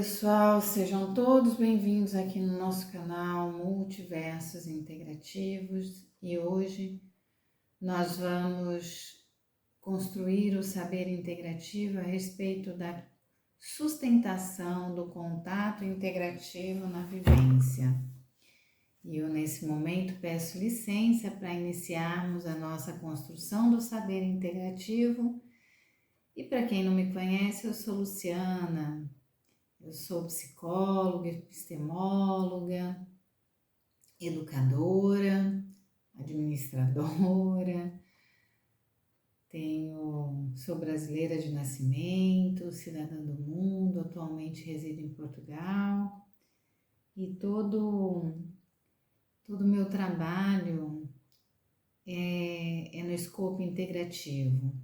pessoal, sejam todos bem-vindos aqui no nosso canal Multiversos Integrativos e hoje nós vamos construir o saber integrativo a respeito da sustentação do contato integrativo na vivência. E eu nesse momento peço licença para iniciarmos a nossa construção do saber integrativo. E para quem não me conhece, eu sou Luciana. Eu sou psicóloga, epistemóloga, educadora, administradora, sou brasileira de nascimento, cidadã do mundo, atualmente resido em Portugal e todo o meu trabalho é no escopo integrativo.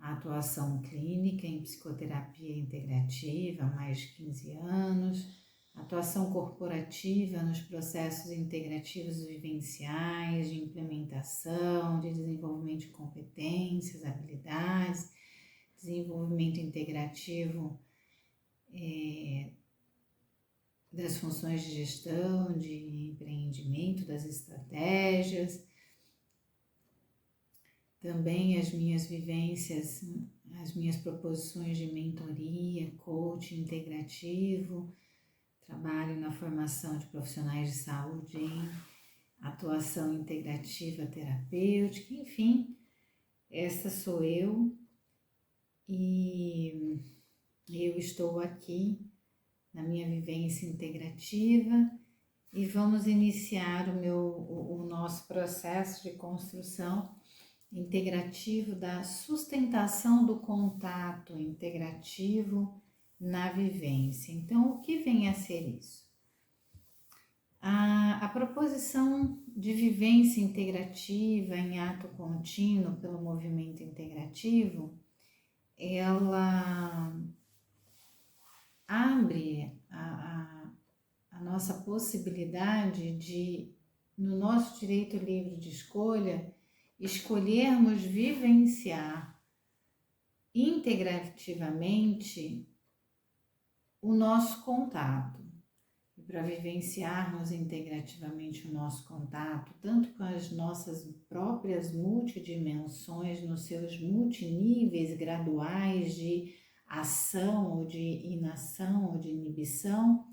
A atuação clínica em psicoterapia integrativa há mais de 15 anos, atuação corporativa nos processos integrativos vivenciais, de implementação, de desenvolvimento de competências, habilidades, desenvolvimento integrativo das funções de gestão, de empreendimento, das estratégias. Também as minhas vivências, as minhas proposições de mentoria, coaching integrativo, trabalho na formação de profissionais de saúde em atuação integrativa terapêutica, enfim, essa sou eu e eu estou aqui na minha vivência integrativa e vamos iniciar o nosso processo de construção integrativo da sustentação do contato integrativo na vivência. Então, o que vem a ser isso? A proposição de vivência integrativa em ato contínuo pelo movimento integrativo, ela abre a nossa possibilidade de, no nosso direito livre de escolha, escolhermos vivenciar integrativamente o nosso contato. E para vivenciarmos integrativamente o nosso contato, tanto com as nossas próprias multidimensões, nos seus multiníveis graduais de ação ou de inação ou de inibição,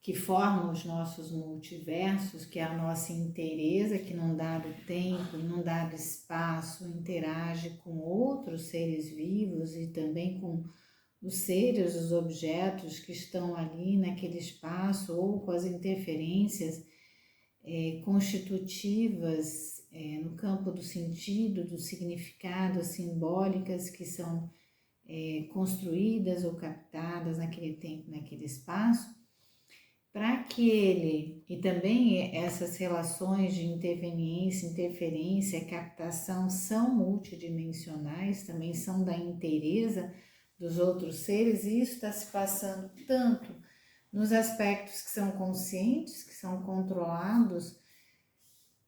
que formam os nossos multiversos, que é a nossa inteireza, que num dado tempo, num dado espaço, interage com outros seres vivos e também com os seres, os objetos que estão ali naquele espaço, ou com as interferências constitutivas no campo do sentido, do significado, simbólicas que são construídas ou captadas naquele tempo, naquele espaço, para que ele, e também essas relações de interveniência, interferência, captação são multidimensionais, também são da inteireza dos outros seres, e isso está se passando tanto nos aspectos que são conscientes, que são controlados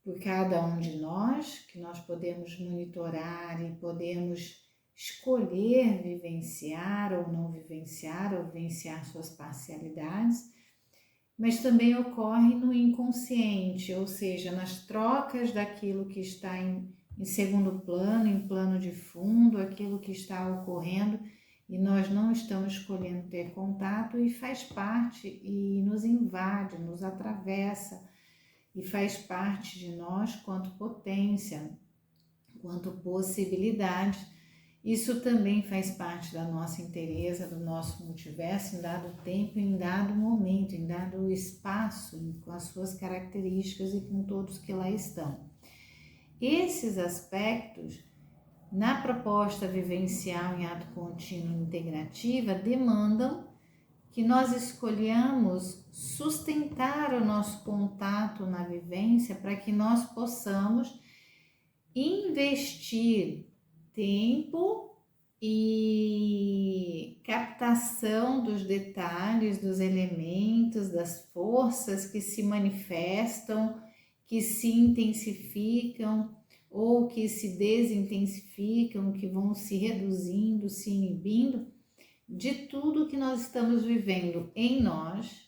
por cada um de nós, que nós podemos monitorar e podemos escolher vivenciar ou não vivenciar, ou vivenciar suas parcialidades, mas também ocorre no inconsciente, ou seja, nas trocas daquilo que está em segundo plano, em plano de fundo, aquilo que está ocorrendo e nós não estamos escolhendo ter contato, e faz parte e nos invade, nos atravessa e faz parte de nós quanto potência, quanto possibilidade. Isso também faz parte da nossa inteireza, do nosso multiverso, em dado tempo, em dado momento, em dado espaço, com as suas características e com todos que lá estão. Esses aspectos, na proposta vivencial em ato contínuo integrativa, demandam que nós escolhamos sustentar o nosso contato na vivência para que nós possamos investir tempo e captação dos detalhes, dos elementos, das forças que se manifestam, que se intensificam ou que se desintensificam, que vão se reduzindo, se inibindo, de tudo que nós estamos vivendo em nós,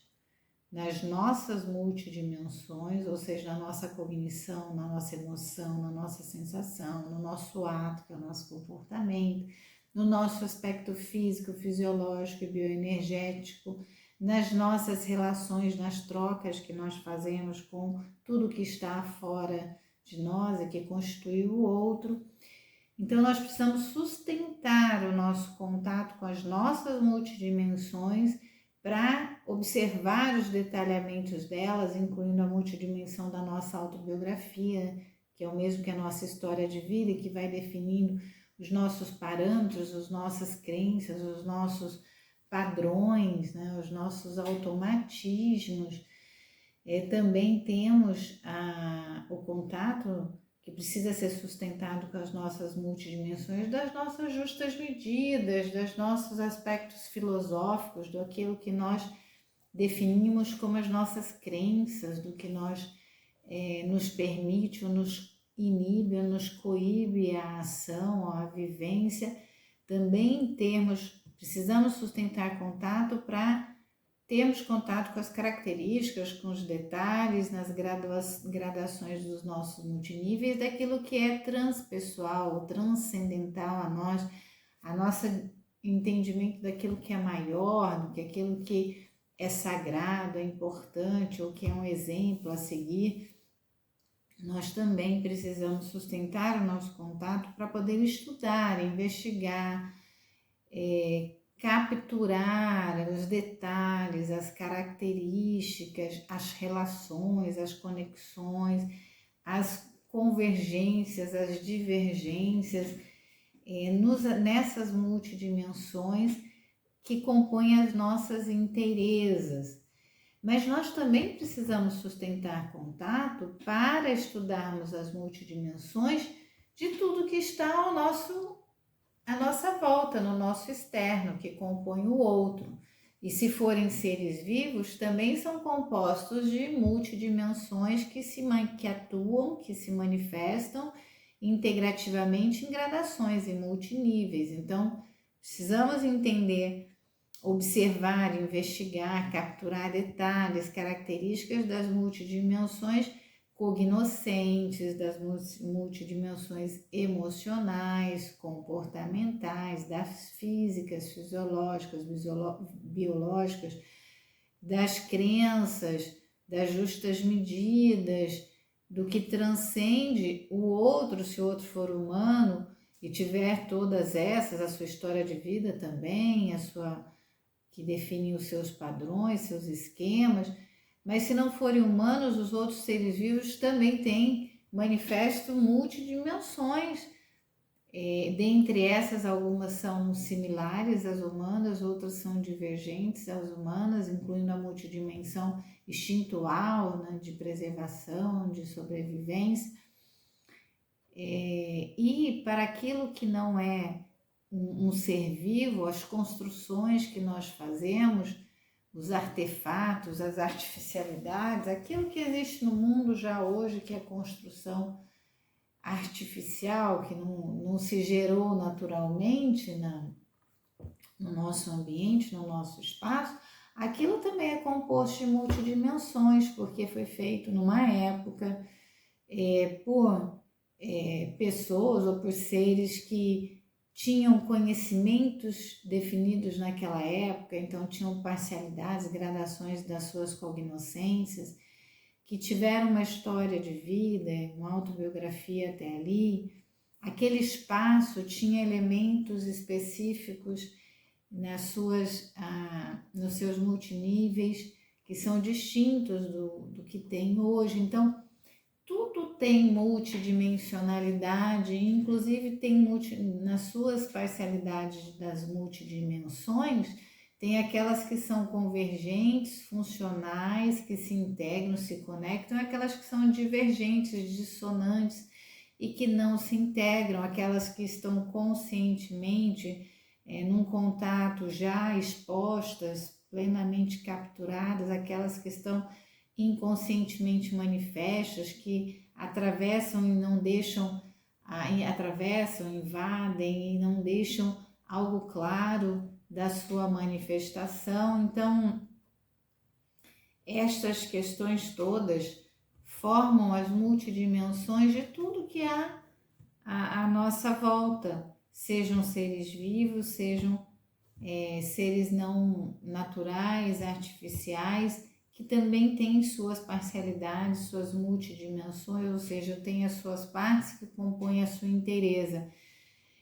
nas nossas multidimensões, ou seja, na nossa cognição, na nossa emoção, na nossa sensação, no nosso ato, que é o nosso comportamento, no nosso aspecto físico, fisiológico e bioenergético, nas nossas relações, nas trocas que nós fazemos com tudo que está fora de nós e que constitui o outro. Então, nós precisamos sustentar o nosso contato com as nossas multidimensões para observar os detalhamentos delas, incluindo a multidimensão da nossa autobiografia, que é o mesmo que a nossa história de vida e que vai definindo os nossos parâmetros, as nossas crenças, os nossos padrões, né, os nossos automatismos. Também temos o contato que precisa ser sustentado com as nossas multidimensões, das nossas justas medidas, dos nossos aspectos filosóficos, do aquilo que nós definimos como as nossas crenças, do que nós nos permite ou nos inibe ou nos coíbe a ação, a vivência. Também precisamos sustentar contato para termos contato com as características, com os detalhes, nas gradações dos nossos multiníveis, daquilo que é transpessoal, transcendental a nós, a nosso entendimento daquilo que é maior, do que aquilo que é sagrado, é importante, ou que é um exemplo a seguir. Nós também precisamos sustentar o nosso contato para poder estudar, investigar, capturar os detalhes, as características, as relações, as conexões, as convergências, as divergências nessas multidimensões que compõem as nossas inteirezas. Mas nós também precisamos sustentar contato para estudarmos as multidimensões de tudo que está à nossa volta, no nosso externo, que compõe o outro. E se forem seres vivos, também são compostos de multidimensões que atuam, que se manifestam integrativamente em gradações, em multiníveis. Então, precisamos entender, observar, investigar, capturar detalhes, características das multidimensões cognoscentes, das multidimensões emocionais, comportamentais, das físicas, fisiológicas, biológicas, das crenças, das justas medidas, do que transcende o outro, se o outro for humano e tiver todas essas, a sua história de vida também, que define os seus padrões, seus esquemas. Mas se não forem humanos, os outros seres vivos também têm manifesto multidimensões. Dentre essas, algumas são similares às humanas, outras são divergentes às humanas, incluindo a multidimensão instintual, né, de preservação, de sobrevivência. E para aquilo que não é um ser vivo, as construções que nós fazemos, os artefatos, as artificialidades, aquilo que existe no mundo já hoje, que é construção artificial, que não se gerou naturalmente no nosso ambiente, no nosso espaço, aquilo também é composto de multidimensões, porque foi feito numa época por pessoas ou por seres que tinham conhecimentos definidos naquela época, então tinham parcialidades, gradações das suas cognoscências, que tiveram uma história de vida, uma autobiografia até ali. Aquele espaço tinha elementos específicos nos seus multiníveis, que são distintos do que tem hoje. Então, tudo tem multidimensionalidade, inclusive tem nas suas parcialidades das multidimensões, tem aquelas que são convergentes, funcionais, que se integram, se conectam, aquelas que são divergentes, dissonantes e que não se integram, aquelas que estão conscientemente num contato já expostas, plenamente capturadas, aquelas que estão inconscientemente manifestas, que atravessam e não deixam, atravessam, invadem e não deixam algo claro da sua manifestação. Então, estas questões todas formam as multidimensões de tudo que há à nossa volta, sejam seres vivos, sejam seres não naturais, artificiais, que também têm suas parcialidades, suas multidimensões, ou seja, têm as suas partes que compõem a sua inteireza.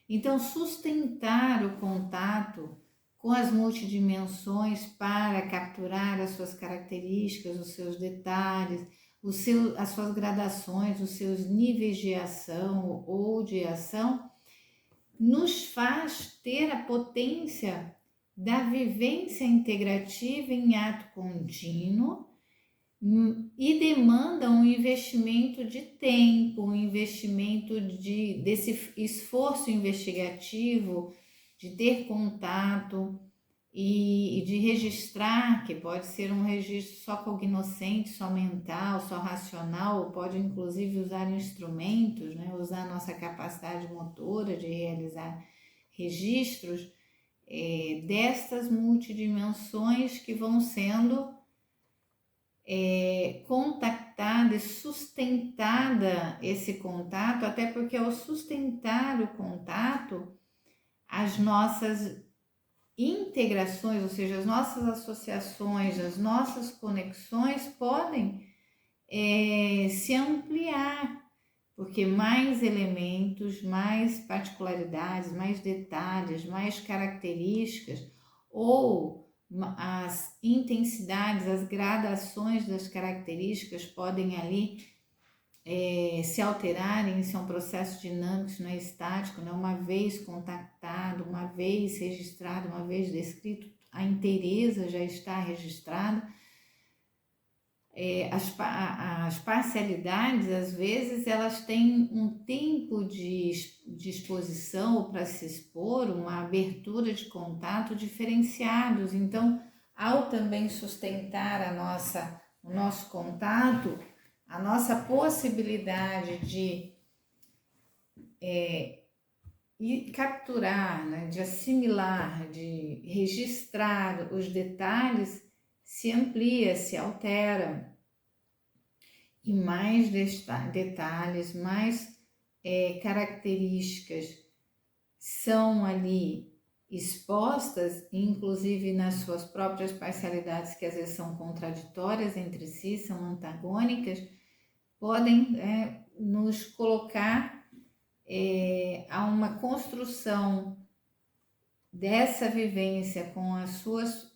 Então, sustentar o contato com as multidimensões para capturar as suas características, os seus detalhes, as suas gradações, os seus níveis de ação ou de ação, nos faz ter a potência da vivência integrativa em ato contínuo e demanda um investimento de tempo, um investimento desse esforço investigativo, de ter contato e de registrar, que pode ser um registro só cognoscente, só mental, só racional, ou pode inclusive usar instrumentos, né? Usar a nossa capacidade motora de realizar registros destas multidimensões que vão sendo contactada e sustentada esse contato, até porque ao sustentar o contato, as nossas integrações, ou seja, as nossas associações, as nossas conexões podem se ampliar, porque mais elementos, mais particularidades, mais detalhes, mais características ou as intensidades, as gradações das características podem ali se alterarem. Isso é um processo dinâmico, isso não é estático, né? Uma vez contactado, uma vez registrado, uma vez descrito, a inteireza já está registrada. As parcialidades, às vezes, elas têm um tempo de exposição para se expor, uma abertura de contato diferenciados. Então, ao também sustentar o nosso contato, a nossa possibilidade de capturar, né, de assimilar, de registrar os detalhes se amplia, se altera, e mais detalhes, mais características são ali expostas, inclusive nas suas próprias parcialidades, que às vezes são contraditórias entre si, são antagônicas, podem nos colocar a uma construção dessa vivência com as suas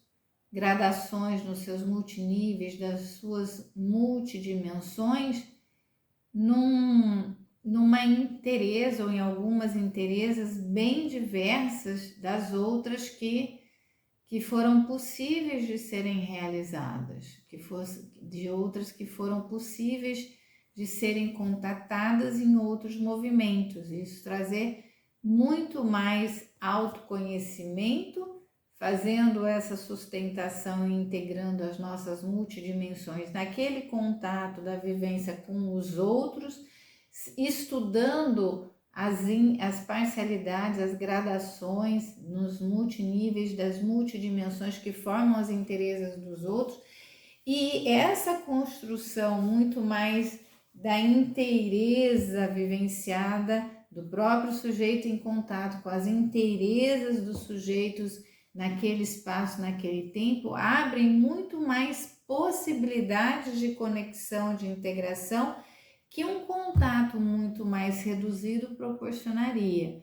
gradações, nos seus multiníveis, das suas multidimensões, numa inteireza ou em algumas inteirezas bem diversas das outras que foram possíveis de serem realizadas, de outras que foram possíveis de serem contatadas em outros movimentos. Isso trazer muito mais autoconhecimento, fazendo essa sustentação e integrando as nossas multidimensões naquele contato da vivência com os outros, estudando as parcialidades, as gradações nos multiníveis das multidimensões que formam as inteirezas dos outros, e essa construção muito mais da inteireza vivenciada do próprio sujeito em contato com as inteirezas dos sujeitos naquele espaço, naquele tempo, abrem muito mais possibilidades de conexão, de integração, que um contato muito mais reduzido proporcionaria.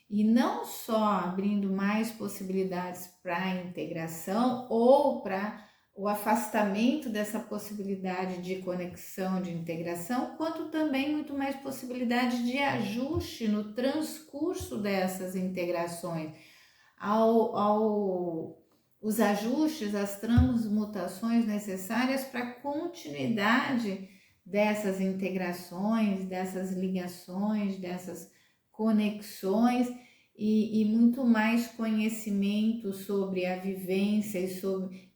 E não só abrindo mais possibilidades para a integração ou para o afastamento dessa possibilidade de conexão, de integração, quanto também muito mais possibilidade de ajuste no transcurso dessas integrações. Os ajustes, as transmutações necessárias para a continuidade dessas integrações, dessas ligações, dessas conexões e muito mais conhecimento sobre a vivência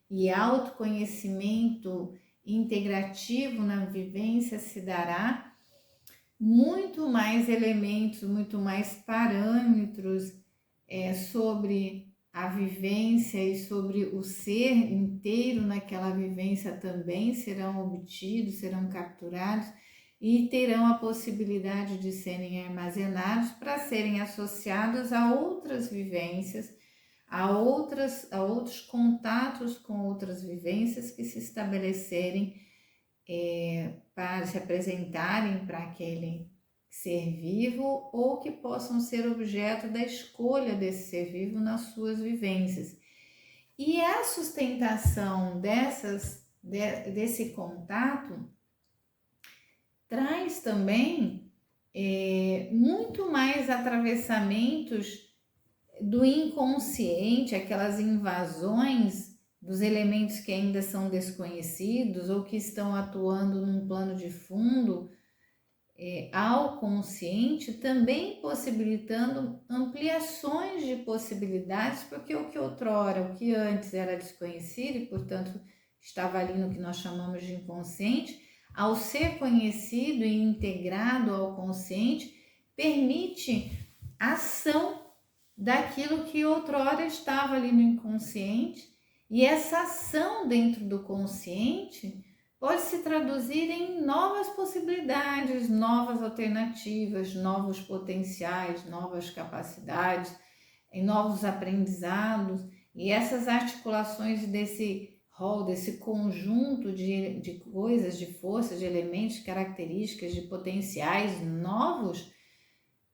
e autoconhecimento integrativo na vivência se dará, muito mais elementos, muito mais parâmetros sobre a vivência e sobre o ser inteiro naquela vivência também serão obtidos, serão capturados e terão a possibilidade de serem armazenados para serem associados a outras vivências, a outros contatos com outras vivências que se estabelecerem para se apresentarem para aquele ser vivo ou que possam ser objeto da escolha desse ser vivo nas suas vivências. E a sustentação desse contato traz também muito mais atravessamentos do inconsciente, aquelas invasões dos elementos que ainda são desconhecidos ou que estão atuando num plano de fundo ao consciente, também possibilitando ampliações de possibilidades, porque o que outrora, o que antes era desconhecido e, portanto, estava ali no que nós chamamos de inconsciente, ao ser conhecido e integrado ao consciente, permite ação daquilo que outrora estava ali no inconsciente, e essa ação dentro do consciente pode se traduzir em novas possibilidades, novas alternativas, novos potenciais, novas capacidades, em novos aprendizados, e essas articulações desse rol, desse conjunto de coisas, de forças, de elementos, características, de potenciais novos,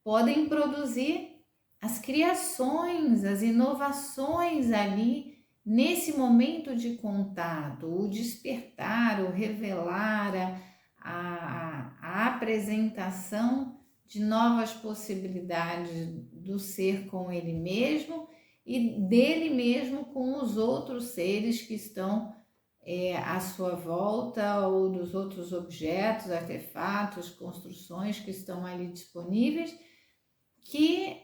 podem produzir as criações, as inovações ali nesse momento de contato, o despertar, o revelar, a apresentação de novas possibilidades do ser com ele mesmo e dele mesmo com os outros seres que estão à sua volta, ou dos outros objetos, artefatos, construções que estão ali disponíveis, que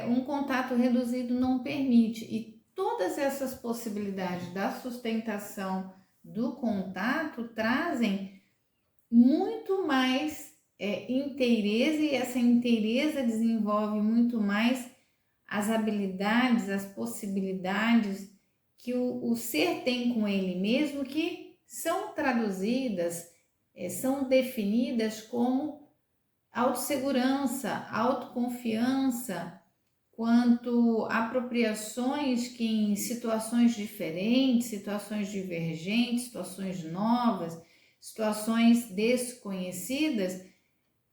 um contato reduzido não permite. E todas essas possibilidades da sustentação do contato trazem muito mais inteireza, e essa inteireza desenvolve muito mais as habilidades, as possibilidades que o ser tem com ele mesmo, que são traduzidas, são definidas como autossegurança, autoconfiança, quanto apropriações que em situações diferentes, situações divergentes, situações novas, situações desconhecidas,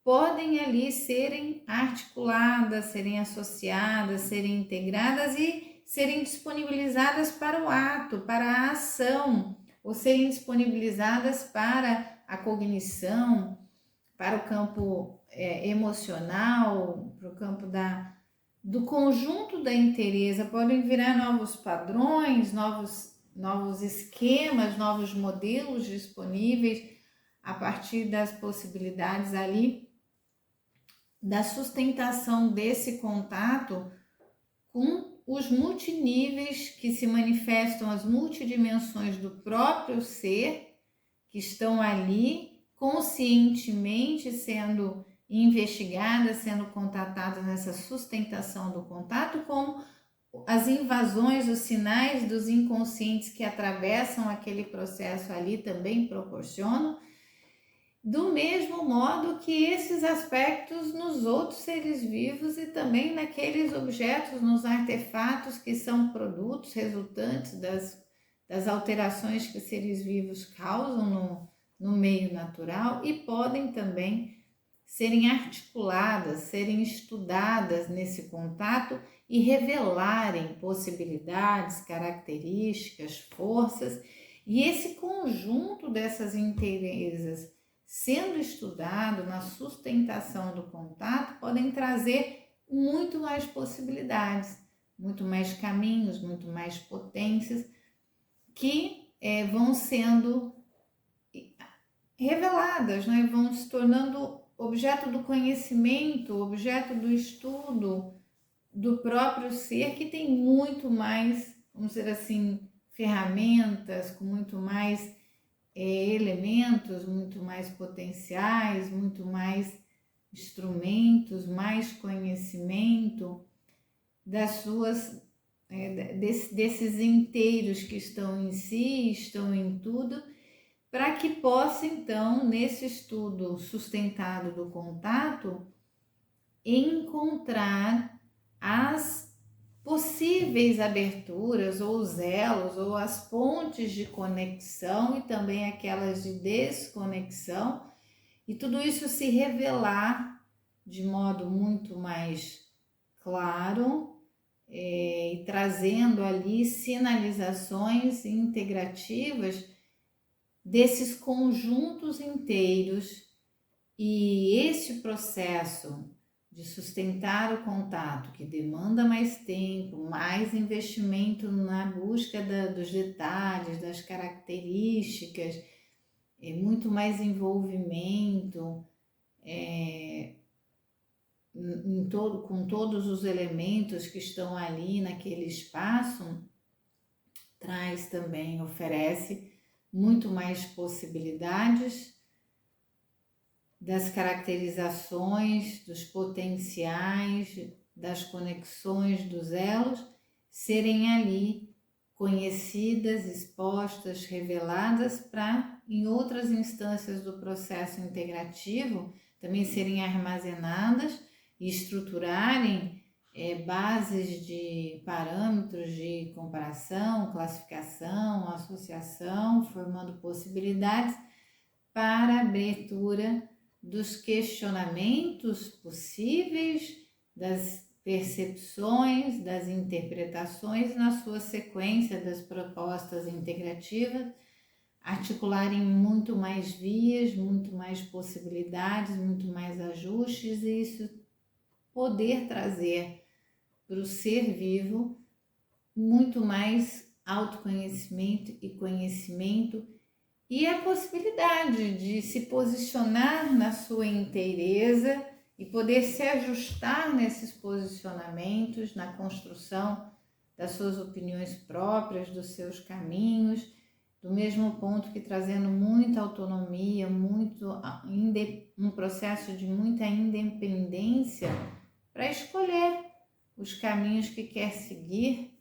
podem ali serem articuladas, serem associadas, serem integradas e serem disponibilizadas para o ato, para a ação, ou serem disponibilizadas para a cognição, para o campo emocional, para o campo do conjunto da inteireza. Podem virar novos padrões, novos esquemas, novos modelos disponíveis a partir das possibilidades ali da sustentação desse contato com os multiníveis que se manifestam, as multidimensões do próprio ser, que estão ali conscientemente sendo investigadas, sendo contatadas nessa sustentação do contato, como as invasões, os sinais dos inconscientes que atravessam aquele processo ali também proporcionam, do mesmo modo que esses aspectos nos outros seres vivos e também naqueles objetos, nos artefatos que são produtos resultantes das alterações que seres vivos causam no meio natural, e podem também serem articuladas, serem estudadas nesse contato e revelarem possibilidades, características, forças, e esse conjunto dessas inteirezas sendo estudado na sustentação do contato podem trazer muito mais possibilidades, muito mais caminhos, muito mais potências que vão sendo reveladas, né? Vão se tornando objeto do conhecimento, objeto do estudo do próprio ser, que tem muito mais, vamos dizer assim, ferramentas, com muito mais elementos, muito mais potenciais, muito mais instrumentos, mais conhecimento das suas desses inteiros que estão em si, estão em tudo, para que possa, então, nesse estudo sustentado do contato, encontrar as possíveis aberturas ou os elos ou as pontes de conexão e também aquelas de desconexão, e tudo isso se revelar de modo muito mais claro e trazendo ali sinalizações integrativas desses conjuntos inteiros. E este processo de sustentar o contato, que demanda mais tempo, mais investimento na busca dos detalhes, das características, muito mais envolvimento, com todos os elementos que estão ali naquele espaço, traz também, oferece muito mais possibilidades das caracterizações, dos potenciais, das conexões, dos elos, serem ali conhecidas, expostas, reveladas, para em outras instâncias do processo integrativo também serem armazenadas e estruturarem bases de parâmetros de comparação, classificação, associação, formando possibilidades para a abertura dos questionamentos possíveis, das percepções, das interpretações, na sua sequência das propostas integrativas, articularem muito mais vias, muito mais possibilidades, muito mais ajustes, e isso poder trazer para o ser vivo muito mais autoconhecimento e conhecimento, e a possibilidade de se posicionar na sua inteireza e poder se ajustar nesses posicionamentos, na construção das suas opiniões próprias, dos seus caminhos, do mesmo ponto que trazendo muita autonomia, um processo de muita independência para escolher os caminhos que quer seguir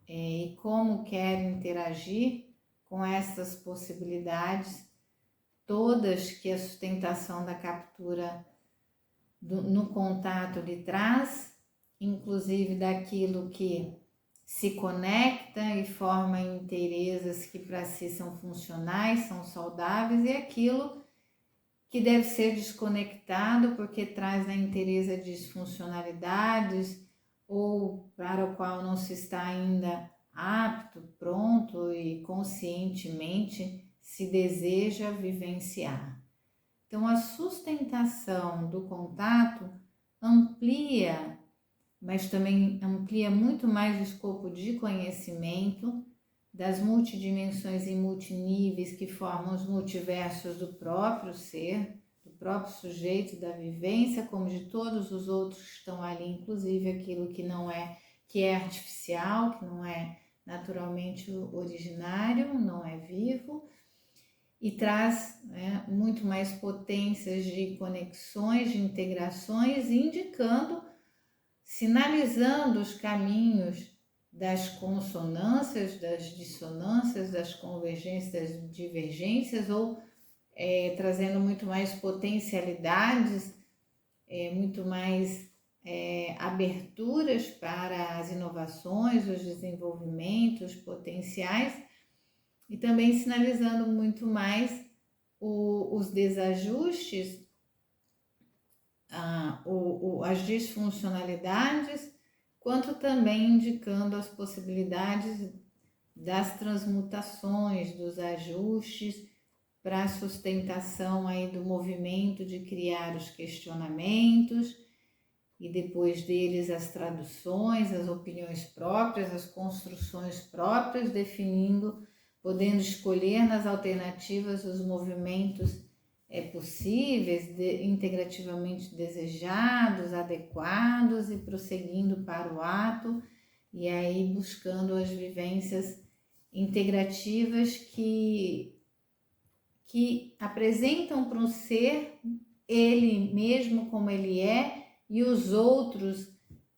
e como quer interagir com essas possibilidades todas que a sustentação da captura no contato lhe traz, inclusive daquilo que se conecta e forma inteirezas que para si são funcionais, são saudáveis, e aquilo que deve ser desconectado porque traz na inteireza disfuncionalidades ou para o qual não se está ainda apto, pronto e conscientemente se deseja vivenciar. Então, a sustentação do contato amplia, mas também amplia muito mais o escopo de conhecimento das multidimensões e multiníveis que formam os multiversos do próprio ser, do próprio sujeito, da vivência, como de todos os outros que estão ali, inclusive aquilo que não é, que é artificial, que não é naturalmente originário, não é vivo, e traz muito mais potências de conexões, de integrações, indicando, sinalizando os caminhos das consonâncias, das dissonâncias, das convergências, das divergências, ou trazendo muito mais potencialidades, muito mais aberturas para as inovações, os desenvolvimentos potenciais, e também sinalizando muito mais os desajustes, as disfuncionalidades, quanto também indicando as possibilidades das transmutações, dos ajustes para a sustentação aí do movimento de criar os questionamentos e depois deles as traduções, as opiniões próprias, as construções próprias, definindo, podendo escolher nas alternativas os movimentos possíveis, integrativamente desejados, adequados, e prosseguindo para o ato, e aí buscando as vivências integrativas que apresentam para o ser ele mesmo como ele é, e os outros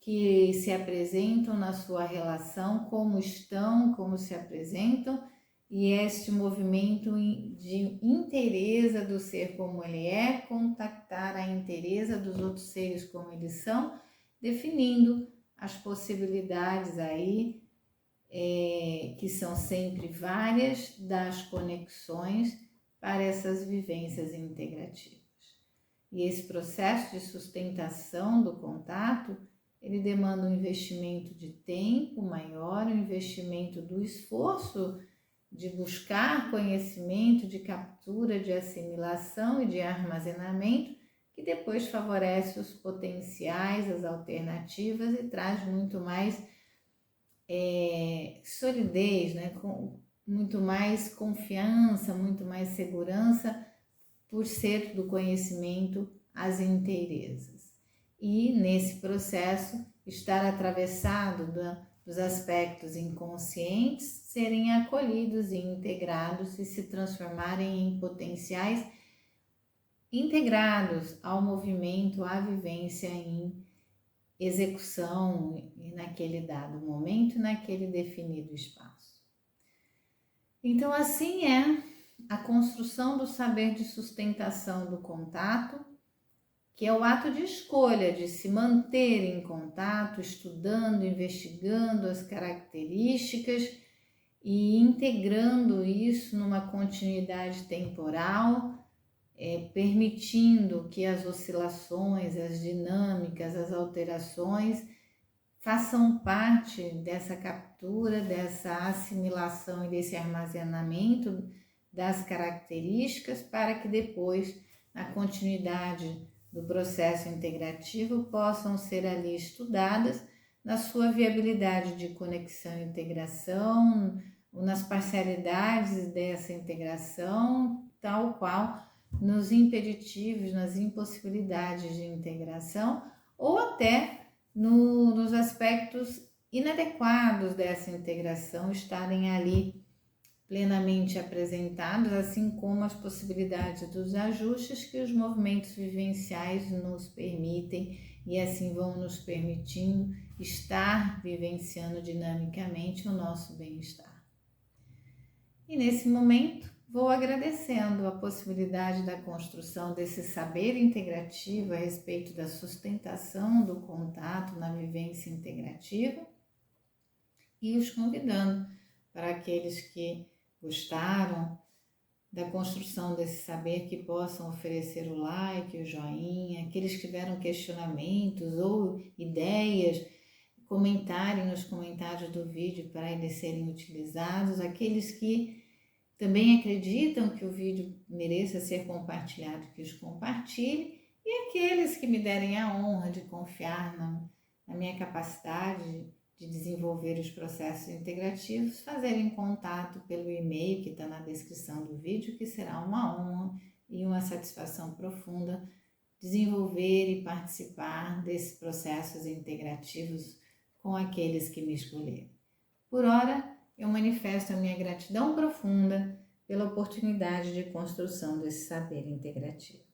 que se apresentam na sua relação, como estão, como se apresentam, e este movimento de inteireza do ser como ele é, contactar a inteireza dos outros seres como eles são, definindo as possibilidades aí, que são sempre várias, das conexões para essas vivências integrativas. E esse processo de sustentação do contato, ele demanda um investimento de tempo maior, um investimento do esforço de buscar conhecimento, de captura, de assimilação e de armazenamento, que depois favorece os potenciais, as alternativas e traz muito mais solidez, né? Com muito mais confiança, muito mais segurança, por ser do conhecimento as inteirezas. E nesse processo, estar atravessado dos aspectos inconscientes, serem acolhidos e integrados e se transformarem em potenciais integrados ao movimento, à vivência em execução naquele dado momento, naquele definido espaço. Então, assim é a construção do saber de sustentação do contato, que é o ato de escolha de se manter em contato, estudando, investigando as características e integrando isso numa continuidade temporal, permitindo que as oscilações, as dinâmicas, as alterações façam parte dessa captura, dessa assimilação e desse armazenamento das características, para que depois, na continuidade do processo integrativo, possam ser ali estudadas na sua viabilidade de conexão e integração, nas parcialidades dessa integração, tal qual nos impeditivos, nas impossibilidades de integração, ou até nos aspectos inadequados dessa integração estarem ali plenamente apresentados, assim como as possibilidades dos ajustes que os movimentos vivenciais nos permitem e assim vão nos permitindo estar vivenciando dinamicamente o nosso bem-estar. E nesse momento, vou agradecendo a possibilidade da construção desse saber integrativo a respeito da sustentação do contato na vivência integrativa e os convidando para aqueles que gostaram da construção desse saber que possam oferecer o like, o joinha, aqueles que tiveram questionamentos ou ideias, comentarem nos comentários do vídeo para eles serem utilizados, aqueles que também acreditam que o vídeo mereça ser compartilhado, que os compartilhem, e aqueles que me derem a honra de confiar na minha capacidade de desenvolver os processos integrativos, fazerem contato pelo e-mail que está na descrição do vídeo, que será uma honra e uma satisfação profunda desenvolver e participar desses processos integrativos com aqueles que me escolheram. Por ora, eu manifesto a minha gratidão profunda pela oportunidade de construção desse saber integrativo.